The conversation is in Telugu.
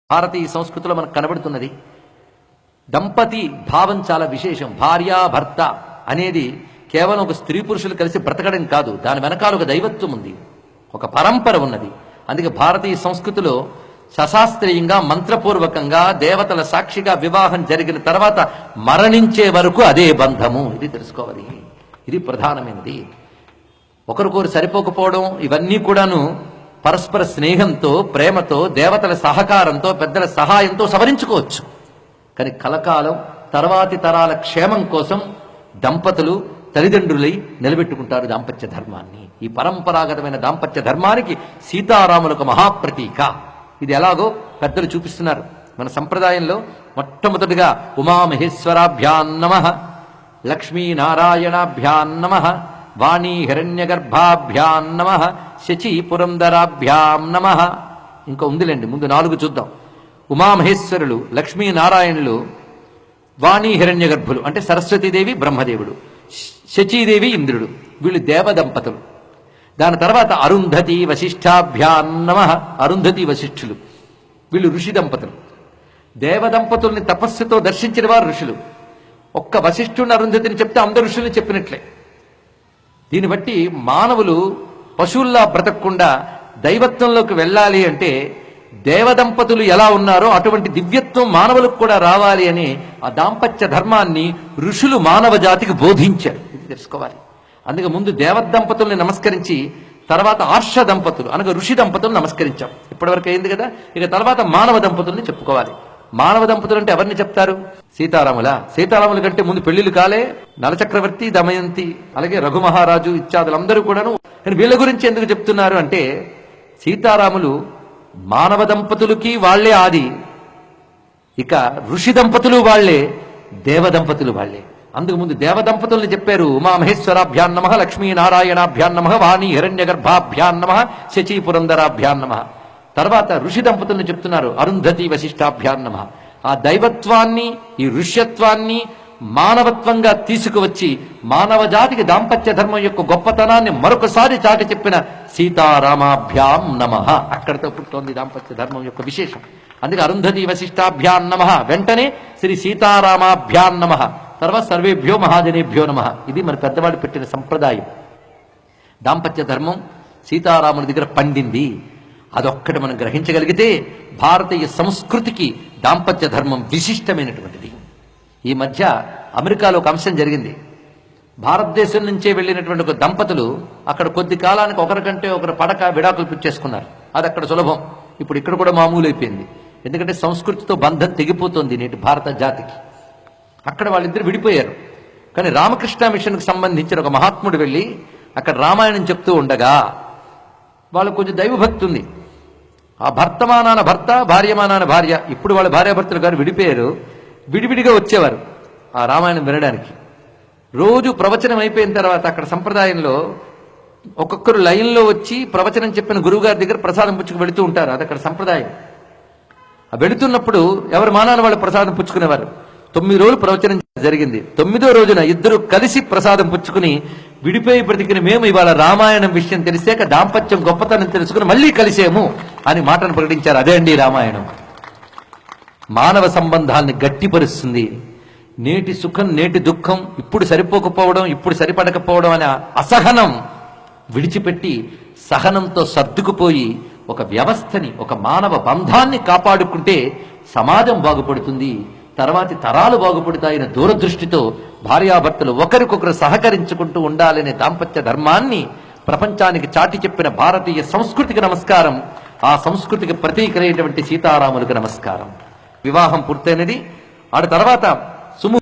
భారతీయ సంస్కృతిలో మనకు కనబడుతున్నది. దంపతి భావం చాలా విశేషం. భార్యాభర్త అనేది కేవలం ఒక స్త్రీ పురుషులు కలిసి బ్రతకడం కాదు, దాని వెనకాల ఒక దైవత్వం ఉంది, ఒక పరంపర ఉన్నది. అందుకే భారతీయ సంస్కృతిలో సశాస్త్రీయంగా మంత్రపూర్వకంగా దేవతల సాక్షిగా వివాహం జరిగిన తర్వాత మరణించే వరకు అదే బంధము. ఇది తెలుసుకోవాలి, ఇది ప్రధానమైనది. ఒకరికొకరు సరిపోకపోవడం ఇవన్నీ కూడాను పరస్పర స్నేహంతో, ప్రేమతో, దేవతల సహకారంతో, పెద్దల సహాయంతో సవరించుకోవచ్చు. కానీ కలకాలం తర్వాతి తరాల క్షేమం కోసం దంపతులు తల్లిదండ్రులై నిలబెట్టుకుంటారు దాంపత్య ధర్మాన్ని. ఈ పరంపరాగతమైన దాంపత్య ధర్మానికి సీతారాములకు మహాప్రతీక. ఇది ఎలాగో పెద్దలు చూపిస్తున్నారు. మన సంప్రదాయంలో మొట్టమొదటిగా ఉమామహేశ్వరాభ్యాం నమః, లక్ష్మీనారాయణాభ్యాం నమః, వాణీ హిరణ్యగర్భాభ్యాం నమః, శచీ పురంధరాభ్యాం నమః. ఇంకా ఉందిలేండి, ముందు 4 చూద్దాం. ఉమామహేశ్వరులు, లక్ష్మీనారాయణులు, వాణీ హిరణ్యగర్భులు అంటే సరస్వతీదేవి బ్రహ్మదేవుడు, శచీదేవి ఇంద్రుడు, వీళ్ళు దేవదంపతులు. దాని తర్వాత అరుంధతి వశిష్ఠాభ్యాం నమః, అరుంధతి వశిష్ఠులు, వీళ్ళు ఋషి దంపతులు. దేవదంపతుల్ని తపస్సుతో దర్శించిన వారు ఋషులు. ఒక్క వశిష్ఠుని అరుంధతిని చెప్తే అందరు ఋషుల్ని చెప్పినట్లే. దీన్ని బట్టి మానవులు పశువుల్లా బ్రతకకుండా దైవత్వంలోకి వెళ్ళాలి అంటే దేవదంపతులు ఎలా ఉన్నారో అటువంటి దివ్యత్వం మానవులకు కూడా రావాలి అని ఆ దాంపత్య ధర్మాన్ని ఋషులు మానవ జాతికి బోధించారు. ఇది తెలుసుకోవాలి. అందుకే ముందు దేవదంపతుల్ని నమస్కరించి తర్వాత ఆర్ష దంపతులు అనగా ఋషి దంపతులు నమస్కరించాం. ఇప్పటివరకు అయింది కదా. ఇక తర్వాత మానవ దంపతుల్ని చెప్పుకోవాలి. మానవ దంపతులు అంటే ఎవరిని చెప్తారు? సీతారాముల కంటే ముందు పెళ్లిళ్ళు కాలే. నలచక్రవర్తి, దమయంతి, అలాగే రఘుమహారాజు ఇత్యాదులందరూ కూడాను. వీళ్ళ గురించి ఎందుకు చెప్తున్నారు అంటే సీతారాములు మానవ దంపతులకి వాళ్లే ఆది, ఇక ఋషి దంపతులు వాళ్లే, దేవదంపతులు వాళ్లే. అందుకు ముందు దేవదంపతుల్ని చెప్పారు. ఉమామహేశ్వరాభ్యాం నమః, లక్ష్మీనారాయణాభ్యాం నమః, వాణీ హిరణ్యగర్భాభ్యాం నమః, శచీ పురంధరాభ్యాం నమః. తర్వాత ఋషి దంపతుల్ని చెప్తున్నారు. అరుంధతి వశిష్ఠాభ్యాం నమః. ఆ దైవత్వాన్ని, ఈ ఋష్యత్వాన్ని మానవత్వంగా తీసుకువచ్చి మానవ జాతికి దాంపత్య ధర్మం యొక్క గొప్పతనాన్ని మరొకసారి చాటి చెప్పిన సీతారామాభ్యాం నమః. అక్కడితో పుట్టుతోంది దాంపత్య ధర్మం యొక్క విశేషం. అందుకే అరుంధతి వశిష్ఠాభ్యాం నమః, వెంటనే శ్రీ సీతారామాభ్యాం నమః, తర్వాత సర్వేభ్యో మహాజనేభ్యో నమః. ఇది మన పెద్దవాడు పెట్టిన సంప్రదాయం. దాంపత్య ధర్మం సీతారాముల దగ్గర పండింది. అదొక్కటి మనం గ్రహించగలిగితే భారతీయ సంస్కృతికి దాంపత్య ధర్మం విశిష్టమైనటువంటిది. ఈ మధ్య అమెరికాలో ఒక అంశం జరిగింది. భారతదేశం నుంచే వెళ్ళినటువంటి ఒక దంపతులు అక్కడ కొద్ది కాలానికి ఒకరికంటే ఒకరు పడక విడాకులు పుచ్చేసుకున్నారు. అది అక్కడ సులభం. ఇప్పుడు ఇక్కడ కూడా మామూలు అయిపోయింది. ఎందుకంటే సంస్కృతితో బంధం తెగిపోతుంది నేటి భారత జాతికి. అక్కడ వాళ్ళిద్దరు విడిపోయారు. కానీ రామకృష్ణ మిషన్కు సంబంధించిన ఒక మహాత్ముడు వెళ్ళి అక్కడ రామాయణం చెప్తూ ఉండగా వాళ్ళకు కొంచెం దైవభక్తి ఉంది. ఆ భర్తమానాన భర్త, భార్యమానాన భార్య, ఇప్పుడు వాళ్ళ భార్యాభర్తలు గారు విడిపోయారు. విడివిడిగా వచ్చేవారు ఆ రామాయణం వినడానికి. రోజు ప్రవచనం అయిపోయిన తర్వాత అక్కడ సంప్రదాయంలో ఒక్కొక్కరు లైన్లో వచ్చి ప్రవచనం చెప్పిన గురువుగారి దగ్గర ప్రసాదం పుచ్చుకు వెళుతూ ఉంటారు. అది అక్కడ సంప్రదాయం. వెళుతున్నప్పుడు ఎవరి మానాన వాళ్ళు ప్రసాదం పుచ్చుకునేవారు. 9 రోజులు ప్రవచనం జరిగింది. 9వ రోజున ఇద్దరు కలిసి ప్రసాదం పుచ్చుకుని విడిపోయి బ్రతికిన మేము ఇవాళ రామాయణం విషయం తెలిసాక దాంపత్యం గొప్పతనం తెలుసుకుని మళ్ళీ కలిసేము అని మాటను ప్రకటించారు. అదే అండి రామాయణం. మానవ సంబంధాన్ని గట్టిపరుస్తుంది. నేటి సుఖం, నేటి దుఃఖం, ఇప్పుడు సరిపోకపోవడం, ఇప్పుడు సరిపడకపోవడం అనే అసహనం విడిచిపెట్టి సహనంతో సర్దుకుపోయి ఒక వ్యవస్థని, ఒక మానవ బంధాన్ని కాపాడుకుంటే సమాజం బాగుపడుతుంది, తర్వాతి తరాలు బాగుపడతాయనే దూరదృష్టితో భార్యాభర్తలు ఒకరికొకరు సహకరించుకుంటూ ఉండాలనే దాంపత్య ధర్మాన్ని ప్రపంచానికి చాటి చెప్పిన భారతీయ సంస్కృతికి నమస్కారం. ఆ సంస్కృతికి ప్రతీకరైనటువంటి సీతారాములకు నమస్కారం. వివాహం పూర్తయినది. ఆ తర్వాత